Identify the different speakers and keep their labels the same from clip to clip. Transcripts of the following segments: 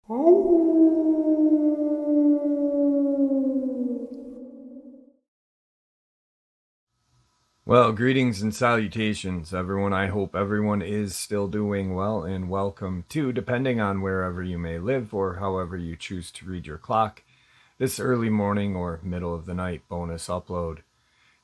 Speaker 1: Well, greetings and salutations, everyone. I hope everyone is still doing well, and welcome to, depending on wherever you may live or however you choose to read your clock, this early morning or middle of the night bonus upload.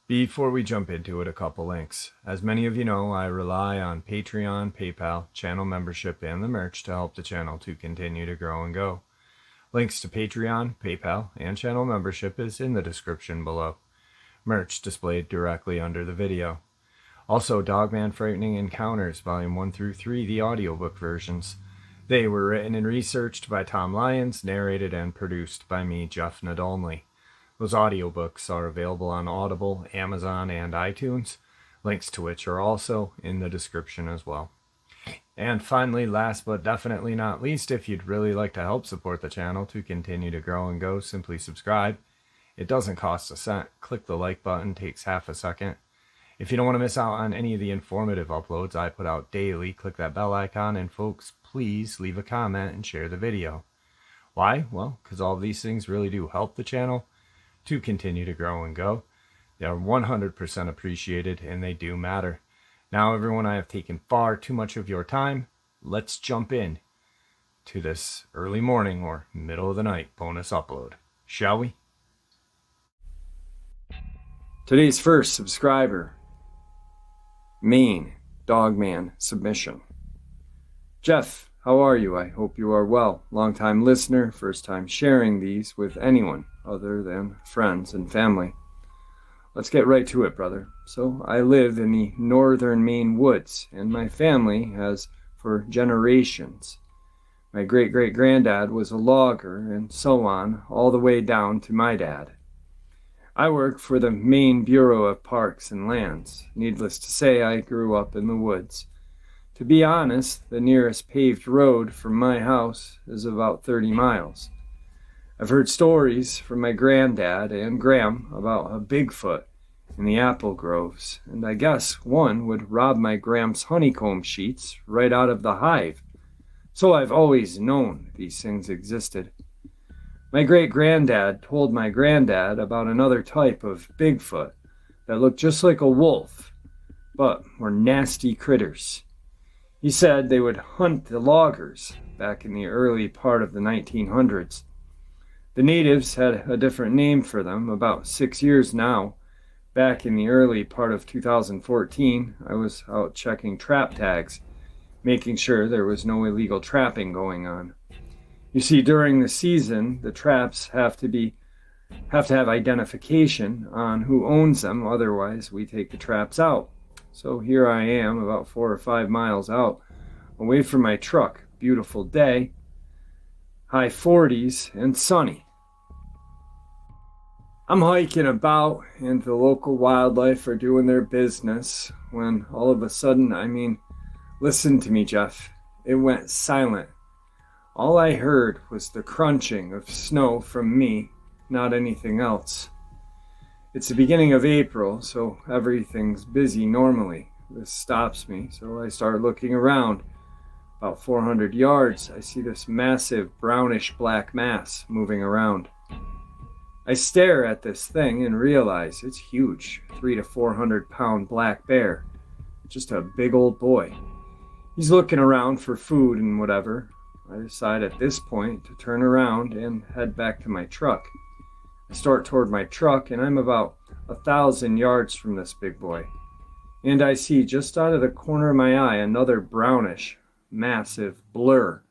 Speaker 1: Before we jump into it, a couple links. As many of you know, I rely on Patreon, PayPal, channel membership, and the merch to help the channel to continue to grow and go. Links to Patreon, PayPal, and channel membership is in the description below. Merch displayed directly under the video. Also, Dogman Frightening Encounters, Volume 1 through 3, the audiobook versions. They were written and researched by Tom Lyons, narrated and produced by me, Jeff Nadolny. Those audiobooks are available on Audible, Amazon, and iTunes, links to which are also in the description as well. And finally, last but definitely not least, if you'd really like to help support the channel to continue to grow and go, simply subscribe. It doesn't cost a cent. Click the like button, takes half a second. If you don't want to miss out on any of the informative uploads I put out daily, click that bell icon, and folks, please leave a comment and share the video. Why? Well, because all of these things really do help the channel to continue to grow and go. They are 100% appreciated, and they do matter. Now, everyone, I have taken far too much of your time. Let's jump in to this early morning or middle of the night bonus upload, shall we? Today's first subscriber, Maine, Dogman submission. Jeff, how are you? I hope you are well. Long-time listener, first time sharing these with anyone other than friends and family. Let's get right to it, brother. So, I live in the northern Maine woods, and my family has for generations. My great-great-granddad was a logger, and so on, all the way down to my dad. I work for the Maine Bureau of Parks and Lands. Needless to say, I grew up in the woods. To be honest, the nearest paved road from my house is about 30 miles. I've heard stories from my granddad and Gram about a Bigfoot in the apple groves, and I guess one would rob my Gram's honeycomb sheets right out of the hive. So I've always known these things existed. My great-granddad told my granddad about another type of Bigfoot that looked just like a wolf, but were nasty critters. He said they would hunt the loggers back in the early part of the 1900s. The natives had a different name for them about 6 years now. Back in the early part of 2014, I was out checking trap tags, making sure there was no illegal trapping going on. You see, during the season, the traps have to have identification on who owns them, otherwise we take the traps out. So here I am, about 4 or 5 miles out, away from my truck. Beautiful day, high 40s, and sunny. I'm hiking about, and the local wildlife are doing their business, when all of a sudden, listen to me, Jeff, it went silent. All I heard was the crunching of snow from me, not anything else. It's the beginning of April, so everything's busy normally. This stops me, so I start looking around. About 400 yards, I see this massive brownish-black mass moving around. I stare at this thing and realize it's huge, 300 to 400 pound black bear. Just a big old boy. He's looking around for food and whatever. I decide at this point to turn around and head back to my truck. I start toward my truck, and I'm about 1,000 yards from this big boy. And I see just out of the corner of my eye another brownish, massive blur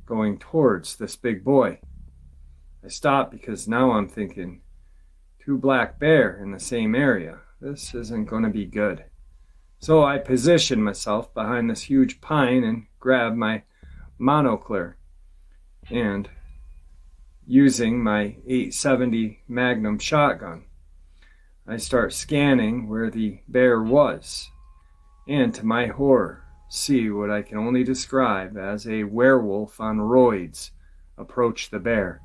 Speaker 1: going towards this big boy. I stop because now I'm thinking, 2 black bear in the same area. This isn't going to be good. So I position myself behind this huge pine and grab my monocle, and using my 870 Magnum shotgun, I start scanning where the bear was, and to my horror, see what I can only describe as a werewolf on roids approach the bear.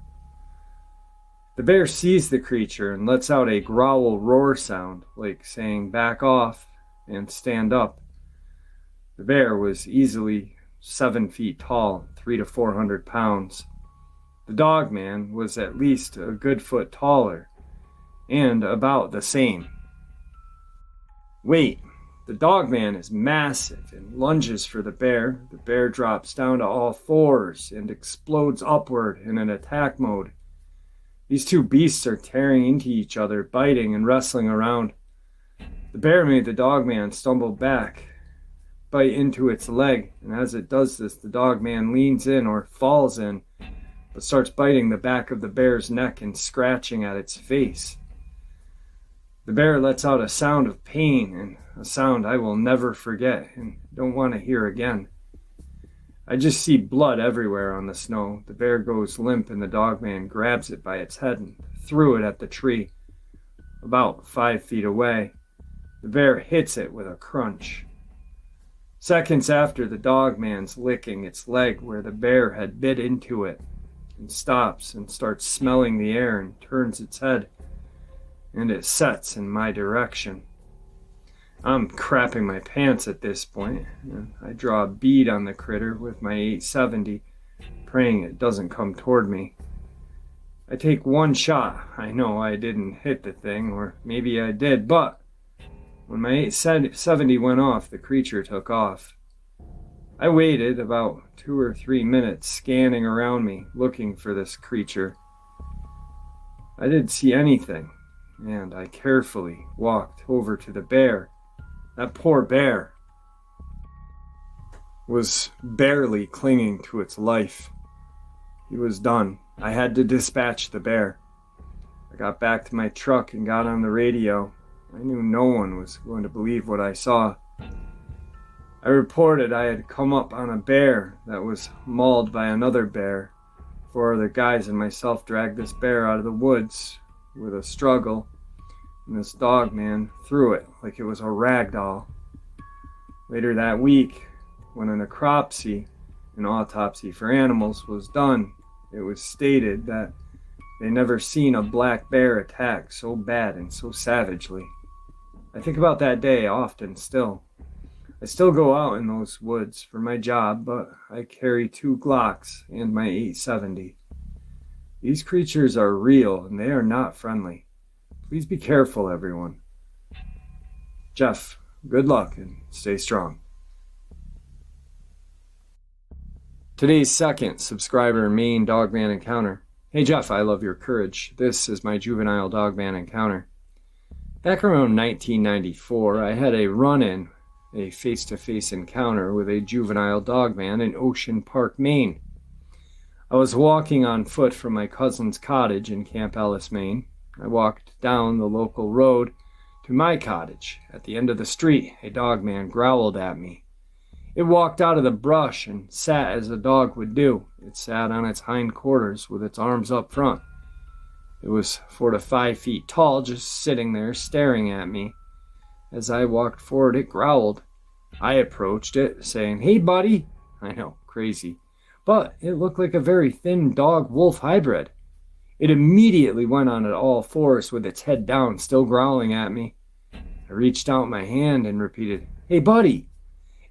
Speaker 1: The bear sees the creature and lets out a growl roar sound, like saying back off and stand up. The bear was easily 7 feet tall, 300 to 400 pounds. The Dogman was at least a good foot taller, and about the same. Wait, the Dogman is massive and lunges for the bear. The bear drops down to all fours and explodes upward in an attack mode. These two beasts are tearing into each other, biting and wrestling around. The bear made the Dogman stumble back, bite into its leg, and as it does this, the Dogman leans in or falls in, but starts biting the back of the bear's neck and scratching at its face. The bear lets out a sound of pain, and a sound I will never forget and don't want to hear again. I just see blood everywhere on the snow. The bear goes limp and the Dogman grabs it by its head and threw it at the tree, about 5 feet away. The bear hits it with a crunch. Seconds after, the Dogman's licking its leg where the bear had bit into it and stops and starts smelling the air and turns its head, and it sets in my direction. I'm crapping my pants at this point. I draw a bead on the critter with my 870, praying it doesn't come toward me. I take one shot. I know I didn't hit the thing, or maybe I did, but when my 870 went off, the creature took off. I waited about 2 or 3 minutes, scanning around me, looking for this creature. I didn't see anything, and I carefully walked over to the bear. That poor bear was barely clinging to its life. He was done. I had to dispatch the bear. I got back to my truck and got on the radio. I knew no one was going to believe what I saw. I reported I had come up on a bear that was mauled by another bear. 4 other guys and myself dragged this bear out of the woods with a struggle, and this Dogman threw it like it was a rag doll. Later that week, when an necropsy, an autopsy for animals, was done, it was stated that they never seen a black bear attack so bad and so savagely. I think about that day often still. I still go out in those woods for my job, but I carry 2 Glocks and my 870. These creatures are real and they are not friendly. Please be careful, everyone. Jeff, good luck and stay strong. Today's second subscriber, Maine Dogman encounter. Hey Jeff, I love your courage. This is my juvenile Dogman encounter. Back around 1994, I had a run-in, a face-to-face encounter with a juvenile Dogman in Ocean Park, Maine. I was walking on foot from my cousin's cottage in Camp Ellis, Maine. I walked down the local road to my cottage. At the end of the street, a Dogman growled at me. It walked out of the brush and sat as a dog would do. It sat on its hind quarters with its arms up front. It was 4 to 5 feet tall, just sitting there staring at me. As I walked forward, it growled. I approached it, saying, "Hey, buddy." I know, crazy. But it looked like a very thin dog-wolf hybrid. It immediately went on all fours with its head down, still growling at me. I reached out my hand and repeated, "Hey, buddy."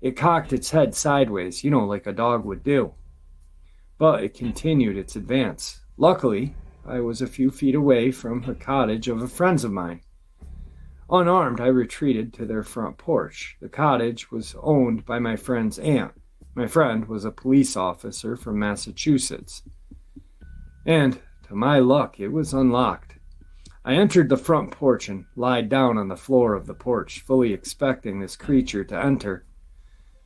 Speaker 1: It cocked its head sideways, like a dog would do. But it continued its advance. Luckily, I was a few feet away from the cottage of a friend of mine. Unarmed, I retreated to their front porch. The cottage was owned by my friend's aunt. My friend was a police officer from Massachusetts. And to my luck, it was unlocked. I entered the front porch and lied down on the floor of the porch, fully expecting this creature to enter,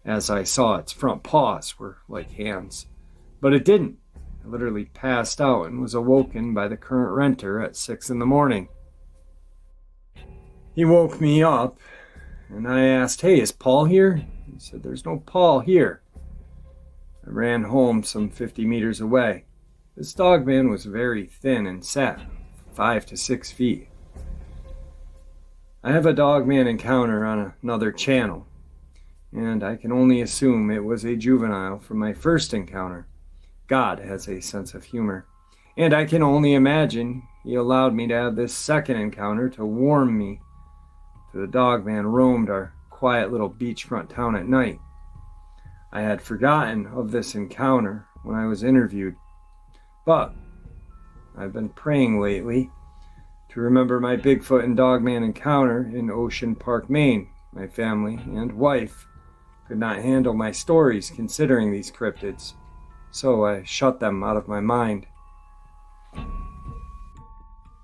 Speaker 1: as I saw its front paws were like hands. But it didn't. I literally passed out and was awoken by the current renter at 6 in the morning. He woke me up, and I asked, "Hey, is Paul here?" He said, "There's no Paul here." I ran home some 50 meters away. This Dogman was very thin and sat 5 to 6 feet. I have a Dogman encounter on another channel, and I can only assume it was a juvenile from my first encounter. God has a sense of humor, and I can only imagine he allowed me to have this second encounter to warm me. The Dogman roamed our quiet little beachfront town at night. I had forgotten of this encounter when I was interviewed. But I've been praying lately to remember my Bigfoot and Dogman encounter in Ocean Park, Maine. My family and wife could not handle my stories considering these cryptids, so I shut them out of my mind.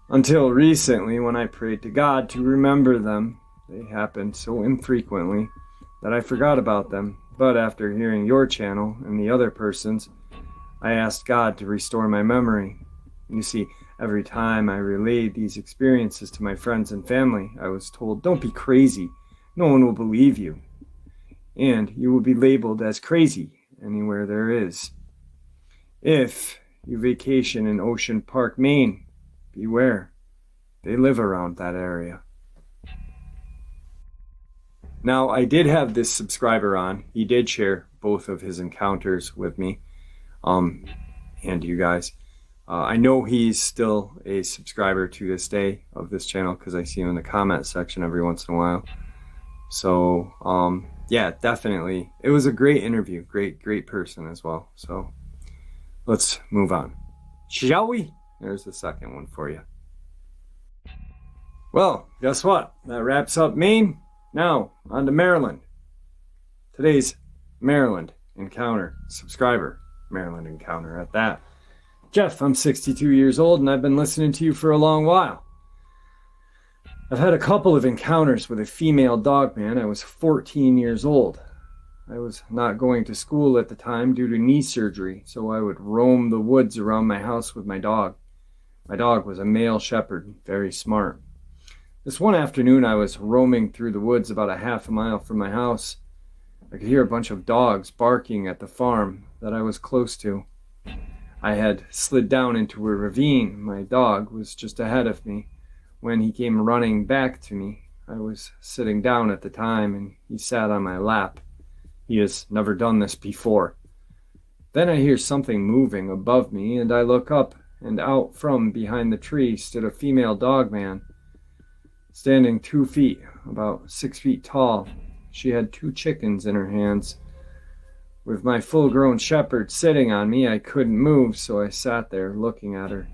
Speaker 1: Until recently, when I prayed to God to remember them, they happened so infrequently that I forgot about them. But after hearing your channel and the other person's, I asked God to restore my memory. You see, every time I relayed these experiences to my friends and family, I was told, "Don't be crazy. No one will believe you. And you will be labeled as crazy anywhere there is. If you vacation in Ocean Park, Maine, beware. They live around that area." Now, I did have this subscriber on. He did share both of his encounters with me, and you guys. I know he's still a subscriber to this day of this channel because I see him in the comment section every once in a while. So, yeah, definitely. It was a great interview. Great person as well. So, let's move on. Shall we? There's the second one for you. Well, guess what? That wraps up Maine. Now, on to Maryland. Today's Maryland encounter. Subscriber Maryland encounter at that. Jeff, I'm 62 years old and I've been listening to you for a long while. I've had a couple of encounters with a female dogman. I was 14 years old. I was not going to school at the time due to knee surgery, so I would roam the woods around my house with my dog. My dog was a male shepherd, very smart. This one afternoon I was roaming through the woods about a half a mile from my house. I could hear a bunch of dogs barking at the farm that I was close to. I had slid down into a ravine. My dog was just ahead of me when he came running back to me. I was sitting down at the time and he sat on my lap. He has never done this before. Then I hear something moving above me and I look up, and out from behind the tree stood a female dogman, standing 2 feet, about 6 feet tall. She had 2 chickens in her hands. With my full-grown shepherd sitting on me, I couldn't move, so I sat there looking at her.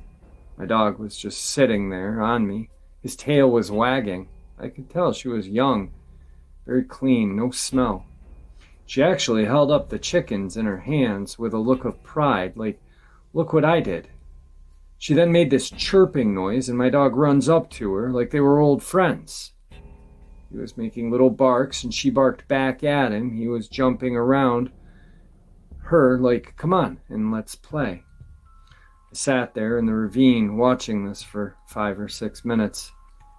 Speaker 1: My dog was just sitting there on me. His tail was wagging. I could tell she was young, very clean, no smell. She actually held up the chickens in her hands with a look of pride, like, "Look what I did." She then made this chirping noise, and my dog runs up to her like they were old friends. He was making little barks, and she barked back at him. He was jumping around her like, "Come on, and let's play." I sat there in the ravine watching this for 5 or 6 minutes.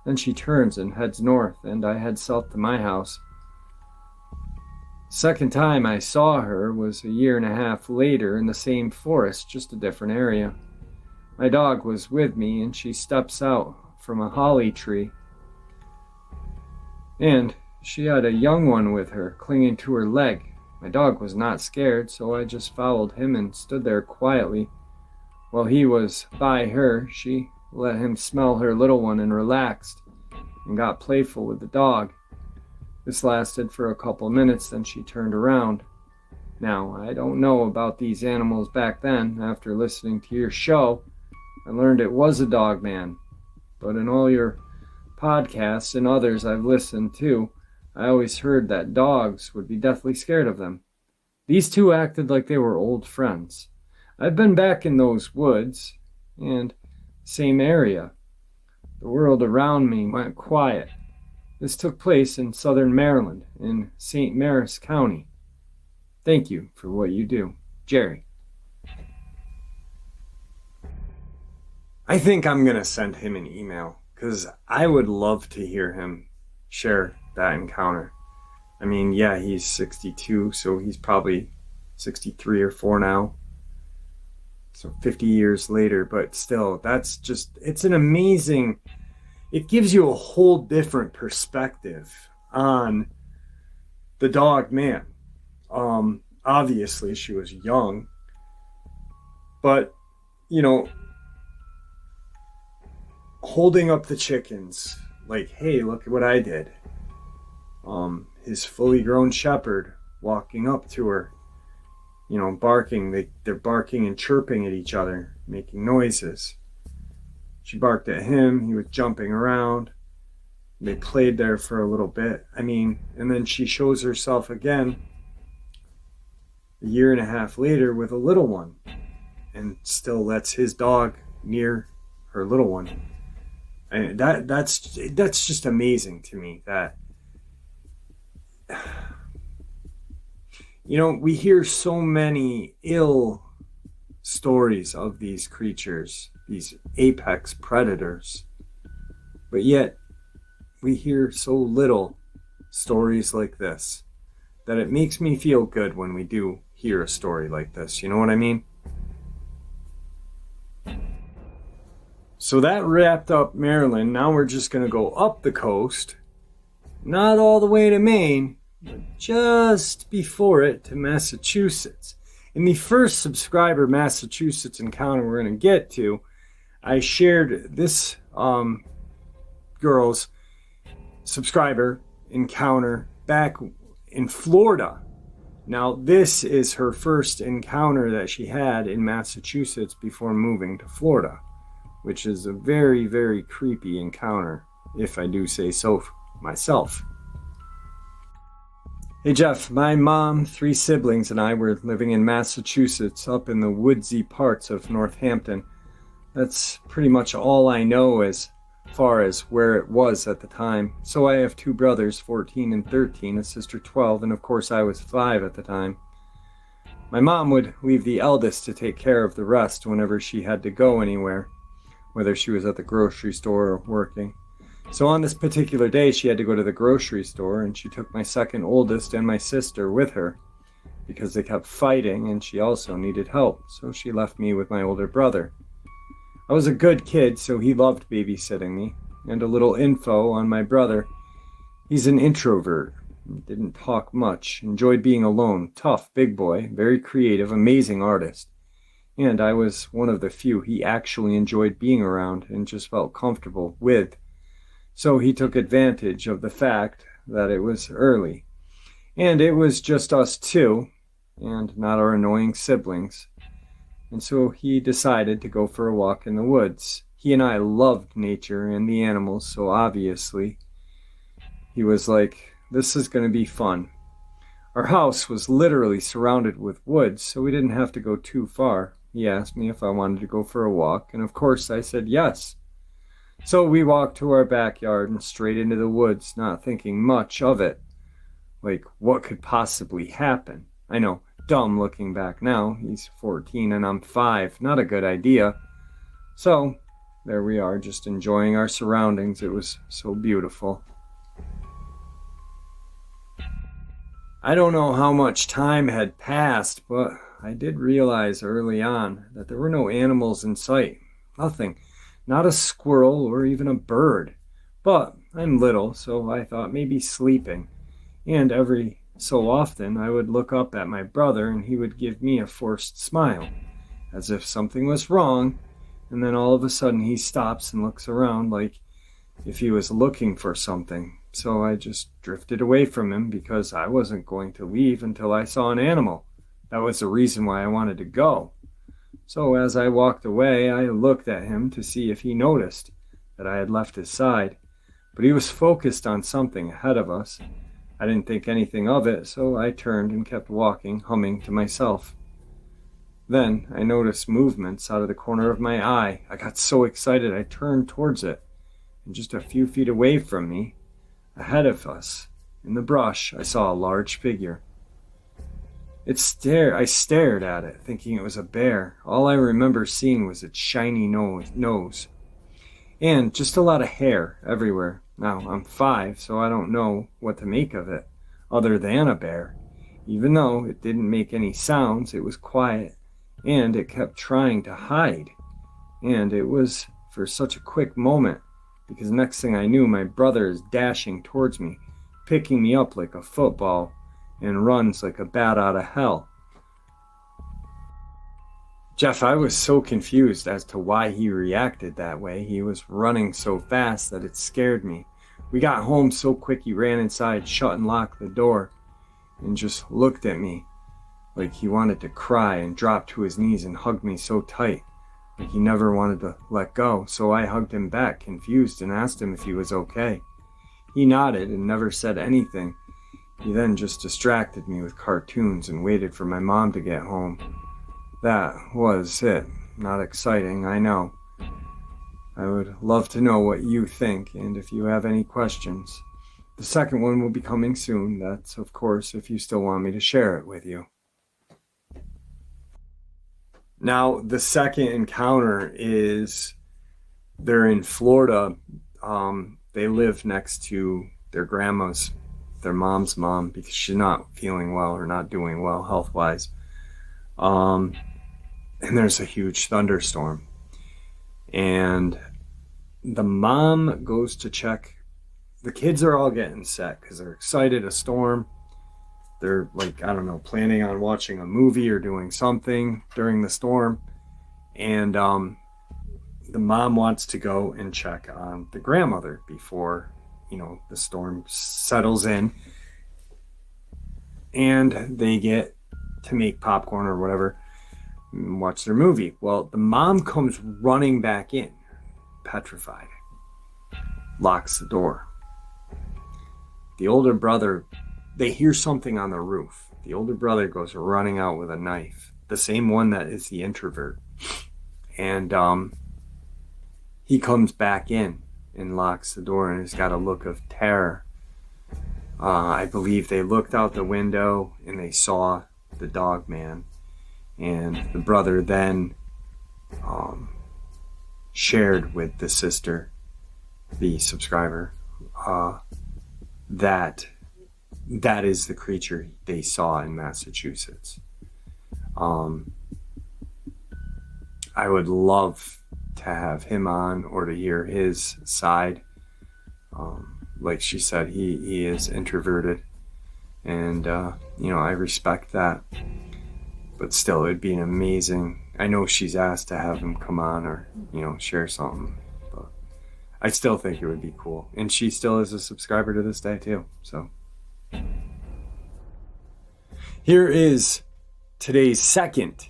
Speaker 1: Then she turns and heads north, and I head south to my house. Second time I saw her was a year and a half later in the same forest, just a different area. My dog was with me, and she steps out from a holly tree. And she had a young one with her, clinging to her leg. My dog was not scared, so I just followed him and stood there quietly. While he was by her, she let him smell her little one and relaxed, and got playful with the dog. This lasted for a couple minutes, then she turned around. Now, I don't know about these animals back then. After listening to your show, I learned it was a dogman. But in all your podcasts and others I've listened to, I always heard that dogs would be deathly scared of them. These two acted like they were old friends. I've been back in those woods, and same area. The world around me went quiet. This took place in southern Maryland, in St. Mary's County. Thank you for what you do. Jerry. I think I'm going to send him an email, because I would love to hear him share that encounter. I mean, yeah, he's 62, so he's probably 63 or 4 now. So 50 years later, but still, that's just, it's an amazing, it gives you a whole different perspective on the dog man. Obviously, she was young, but, you know, holding up the chickens, like, hey, look at what I did. His fully grown shepherd walking up to her, barking. They're barking and chirping at each other, making noises. She barked at him. He was jumping around. They played there for a little bit. And then she shows herself again a year and a half later with a little one, and still lets his dog near her little one. And that's just amazing to me that we hear so many ill stories of these creatures, these apex predators, but yet we hear so little stories like this that it makes me feel good when we do hear a story like this. You know what I mean? So that wrapped up Maryland. Now we're just going to go up the coast, not all the way to Maine, but just before it to Massachusetts. In the first subscriber Massachusetts encounter we're going to get to, I shared this girl's subscriber encounter back in Florida. Now, this is her first encounter that she had in Massachusetts before moving to Florida, which is a very, very creepy encounter, if I do say so myself. Hey Jeff, my mom, 3 siblings, and I were living in Massachusetts up in the woodsy parts of Northampton. That's pretty much all I know as far as where it was at the time. So I have 2 brothers, 14 and 13, a sister 12, and of course I was 5 at the time. My mom would leave the eldest to take care of the rest whenever she had to go anywhere, whether she was at the grocery store or working. So on this particular day, she had to go to the grocery store, and she took my second oldest and my sister with her because they kept fighting and she also needed help, so she left me with my older brother. I was a good kid, so he loved babysitting me. And a little info on my brother: he's an introvert, didn't talk much, enjoyed being alone, tough, big boy, very creative, amazing artist. And I was one of the few he actually enjoyed being around and just felt comfortable with. So he took advantage of the fact that it was early, and it was just us 2, and not our annoying siblings. And so he decided to go for a walk in the woods. He and I loved nature and the animals, so obviously he was like, this is going to be fun. Our house was literally surrounded with woods, so we didn't have to go too far. He asked me if I wanted to go for a walk, and of course I said yes. So we walked to our backyard and straight into the woods, not thinking much of it. Like, what could possibly happen? I know, dumb looking back now. He's 14 and I'm 5. Not a good idea. So, there we are, just enjoying our surroundings. It was so beautiful. I don't know how much time had passed, but I did realize early on that there were no animals in sight. Nothing. Not a squirrel or even a bird. But I'm little, so I thought maybe sleeping. And every so often I would look up at my brother and he would give me a forced smile, as if something was wrong, and then all of a sudden he stops and looks around like if he was looking for something. So I just drifted away from him because I wasn't going to leave until I saw an animal. That was the reason why I wanted to go. So as I walked away, I looked at him to see if he noticed that I had left his side, but he was focused on something ahead of us. I didn't think anything of it, so I turned and kept walking, humming to myself. Then I noticed movements out of the corner of my eye. I got so excited I turned towards it, and just a few feet away from me, ahead of us, in the brush, I saw a large figure. I stared at it, thinking it was a bear. All I remember seeing was its shiny nose, and just a lot of hair everywhere. Now, I'm 5, so I don't know what to make of it, other than a bear. Even though it didn't make any sounds, it was quiet, and it kept trying to hide. And it was for such a quick moment, because next thing I knew, my brother is dashing towards me, picking me up like a football, and runs like a bat out of hell. Jeff, I was so confused as to why he reacted that way. He was running so fast that it scared me. We got home so quick he ran inside, shut and locked the door, and just looked at me. like he wanted to cry and dropped to his knees and hugged me so tight, like he never wanted to let go. So I hugged him back, confused, and asked him if he was okay. He nodded and never said anything. He then just distracted me with cartoons and waited for my mom to get home. That was it. Not exciting, I know. I would love to know what you think, and if you have any questions. The second one will be coming soon. That's, of course, if you still want me to share it with you. Now, the second encounter is they're in Florida. They live next to their grandma's, their mom's mom, because she's not feeling well or not doing well health-wise. And there's a huge thunderstorm. And the mom goes to check. The kids are all getting set because they're excited, a storm. They're like, I don't know, planning on watching a movie or doing something during the storm. And the mom wants to go and check on the grandmother before, the storm settles in. And they get to make popcorn or whatever and watch their movie. Well, the mom comes running back in, petrified, locks the door. The older brother, they hear something on the roof. The older brother goes running out with a knife, the same one that is the introvert. And he comes back in and locks the door and has got a look of terror. I believe they looked out the window and they saw the Dogman. And the brother then shared with the sister, the subscriber, that is the creature they saw in Massachusetts. I would love to have him on or to hear his side. Like she said, he is introverted, and I respect that. But still, it'd be an amazing. I know she's asked to have him come on or share something, but I still think it would be cool. And she still is a subscriber to this day too. So here is today's second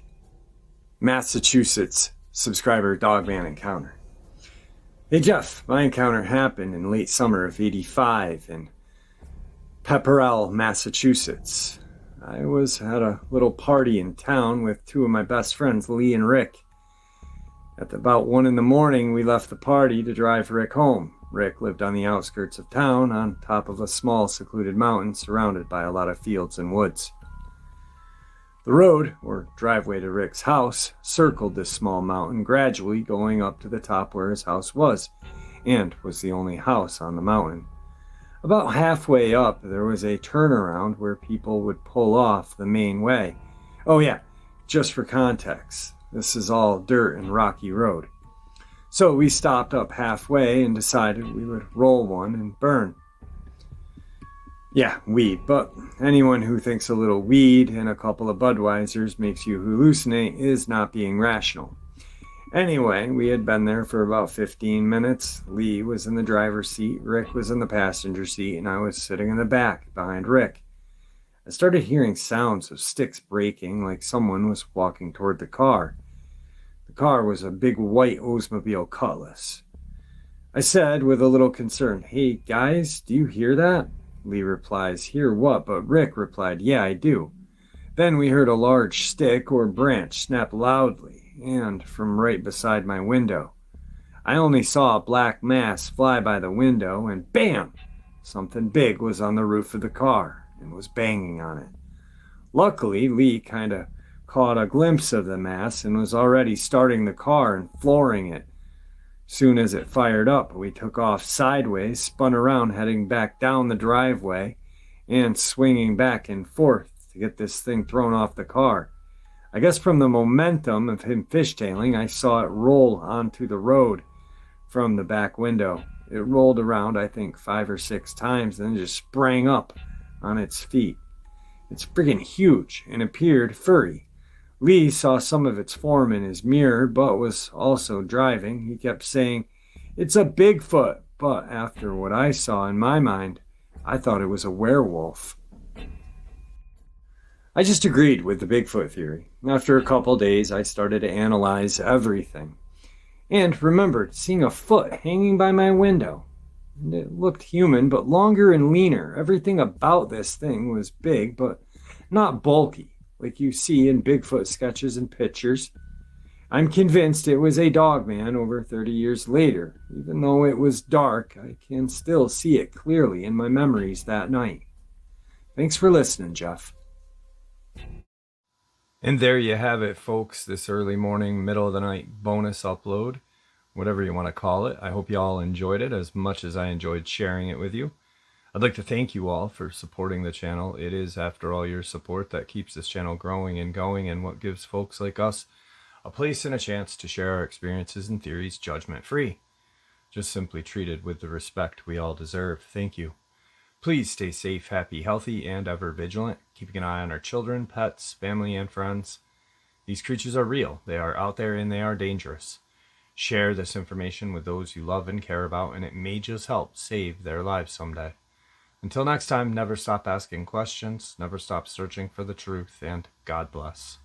Speaker 1: Massachusetts subscriber Dogman encounter. Hey Jeff, my encounter happened in late summer of '85 in Pepperell, Massachusetts. I was at a little party in town with two of my best friends, Lee and Rick. At about 1 a.m, we left the party to drive Rick home. Rick lived on the outskirts of town, on top of a small secluded mountain surrounded by a lot of fields and woods. The road, or driveway to Rick's house, circled this small mountain, gradually going up to the top where his house was, and was the only house on the mountain. About halfway up, there was a turnaround where people would pull off the main way. Oh yeah, just for context, this is all dirt and rocky road. So we stopped up halfway and decided we would roll one and burn. Yeah, weed, but anyone who thinks a little weed and a couple of Budweisers makes you hallucinate is not being rational. Anyway, we had been there for about 15 minutes. Lee was in the driver's seat, Rick was in the passenger seat, and I was sitting in the back behind Rick. I started hearing sounds of sticks breaking, like someone was walking toward the car. The car was a big white Oldsmobile Cutlass. I said with a little concern, "Hey guys, do you hear that?" Lee replies, "Hear what?" But Rick replied, "Yeah, I do." Then we heard a large stick or branch snap loudly, and from right beside my window. I only saw a black mass fly by the window, and bam! Something big was on the roof of the car and was banging on it. Luckily, Lee kind of caught a glimpse of the mass and was already starting the car and flooring it. Soon as it fired up, we took off sideways, spun around, heading back down the driveway, and swinging back and forth to get this thing thrown off the car. I guess from the momentum of him fishtailing, I saw it roll onto the road from the back window. It rolled around, I think, 5 or 6 times, and then just sprang up on its feet. It's friggin' huge and appeared furry. Lee saw some of its form in his mirror, but was also driving. He kept saying, "It's a Bigfoot," but after what I saw in my mind, I thought it was a werewolf. I just agreed with the Bigfoot theory. After a couple days, I started to analyze everything and remembered seeing a foot hanging by my window. And it looked human, but longer and leaner. Everything about this thing was big, but not bulky, like you see in Bigfoot sketches and pictures. I'm convinced it was a Dogman over 30 years later. Even though it was dark, I can still see it clearly in my memories that night. Thanks for listening, Jeff. And there you have it, folks. This early morning, middle of the night bonus upload, whatever you want to call it. I hope you all enjoyed it as much as I enjoyed sharing it with you. I'd like to thank you all for supporting the channel. It is, after all, your support that keeps this channel growing and going, and what gives folks like us a place and a chance to share our experiences and theories judgment-free. Just simply treated with the respect we all deserve. Thank you. Please stay safe, happy, healthy, and ever vigilant, keeping an eye on our children, pets, family, and friends. These creatures are real. They are out there and they are dangerous. Share this information with those you love and care about, and it may just help save their lives someday. Until next time, never stop asking questions, never stop searching for the truth, and God bless.